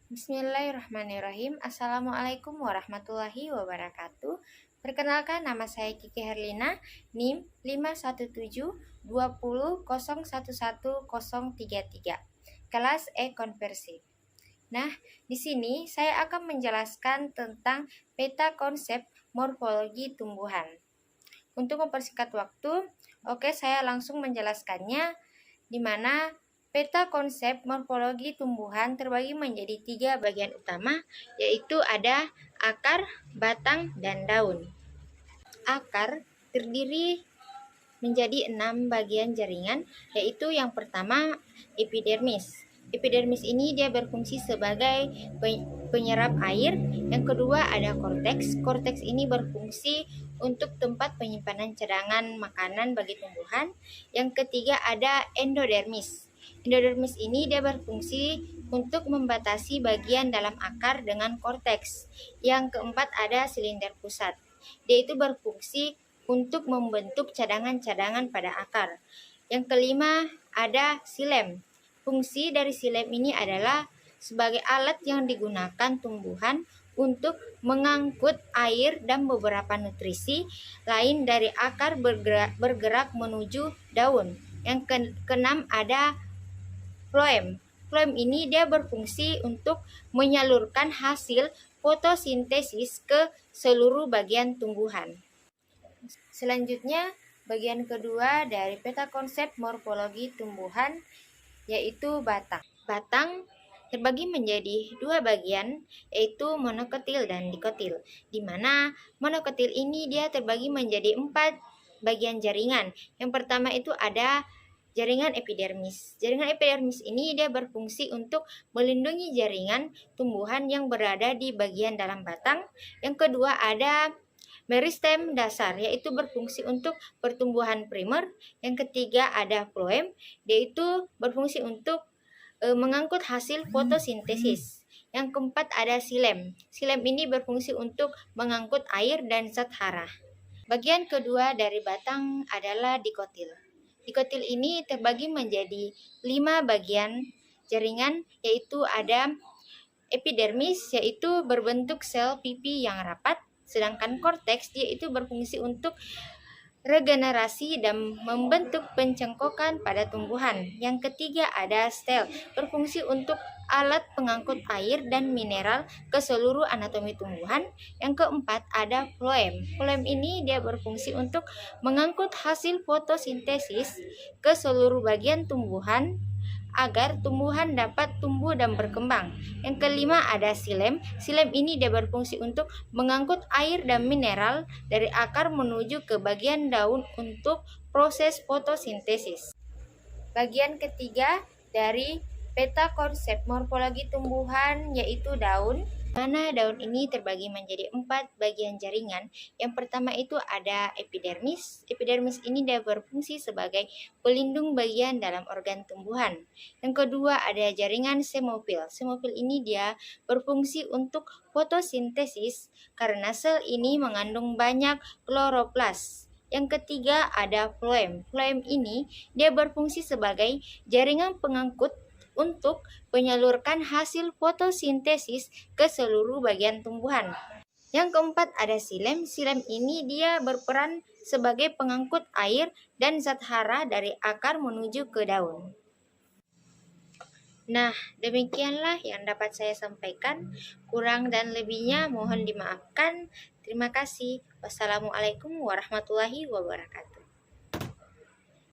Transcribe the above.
Bismillahirrahmanirrahim. Assalamualaikum warahmatullahi wabarakatuh. Perkenalkan, nama saya Kiki Herlina, NIM 51720011033, kelas E konversi. Nah, di sini saya akan menjelaskan tentang peta konsep morfologi tumbuhan. Untuk mempersingkat waktu, saya langsung menjelaskannya, di mana peta konsep morfologi tumbuhan terbagi menjadi 3 bagian utama, yaitu ada akar, batang, dan daun. Akar terdiri menjadi 6 bagian jaringan, yaitu yang pertama epidermis. Epidermis ini dia berfungsi sebagai penyerap air. Yang kedua ada korteks. Korteks ini berfungsi untuk tempat penyimpanan cadangan makanan bagi tumbuhan. Yang ketiga ada endodermis. Endodermis ini dia berfungsi untuk membatasi bagian dalam akar dengan korteks. Yang keempat ada silinder pusat. Dia itu berfungsi untuk membentuk cadangan-cadangan pada akar. Yang kelima ada silem. Fungsi dari silem ini adalah sebagai alat yang digunakan tumbuhan untuk mengangkut air dan beberapa nutrisi lain dari akar bergerak menuju daun. Yang keenam ada floem. Floem ini dia berfungsi untuk menyalurkan hasil fotosintesis ke seluruh bagian tumbuhan. Selanjutnya, bagian kedua dari peta konsep morfologi tumbuhan yaitu batang. Batang terbagi menjadi 2 bagian, yaitu monokotil dan dikotil, di mana monokotil ini dia terbagi menjadi 4 bagian jaringan. Yang pertama itu ada jaringan epidermis. Jaringan epidermis ini dia berfungsi untuk melindungi jaringan tumbuhan yang berada di bagian dalam batang. Yang kedua ada meristem dasar, yaitu berfungsi untuk pertumbuhan primer. Yang ketiga ada floem, yaitu berfungsi untuk mengangkut hasil fotosintesis. Yang keempat ada silem. Silem ini berfungsi untuk mengangkut air dan zat hara. Bagian kedua dari batang adalah dikotil. Dikotil ini terbagi menjadi 5 bagian jaringan, yaitu ada epidermis, yaitu berbentuk sel pipi yang rapat. Sedangkan korteks dia itu berfungsi untuk regenerasi dan membentuk pencengkokan pada tumbuhan. Yang ketiga ada stel, berfungsi untuk alat pengangkut air dan mineral ke seluruh anatomi tumbuhan. Yang keempat ada floem. Floem ini dia berfungsi untuk mengangkut hasil fotosintesis ke seluruh bagian tumbuhan agar tumbuhan dapat tumbuh dan berkembang. Yang kelima ada silem. Silem ini dia berfungsi untuk mengangkut air dan mineral dari akar menuju ke bagian daun untuk proses fotosintesis. Bagian ketiga dari peta konsep morfologi tumbuhan yaitu daun, mana daun ini terbagi menjadi 4 bagian jaringan. Yang pertama itu ada epidermis. Epidermis ini dia berfungsi sebagai pelindung bagian dalam organ tumbuhan. Yang kedua ada jaringan semofil. Semofil ini dia berfungsi untuk fotosintesis karena sel ini mengandung banyak kloroplas. Yang ketiga ada floem. Floem ini dia berfungsi sebagai jaringan pengangkut untuk menyalurkan hasil fotosintesis ke seluruh bagian tumbuhan. Yang keempat ada silem. Silem ini dia berperan sebagai pengangkut air dan zat hara dari akar menuju ke daun. Nah, demikianlah yang dapat saya sampaikan. Kurang dan lebihnya mohon dimaafkan. Terima kasih. Wassalamualaikum warahmatullahi wabarakatuh.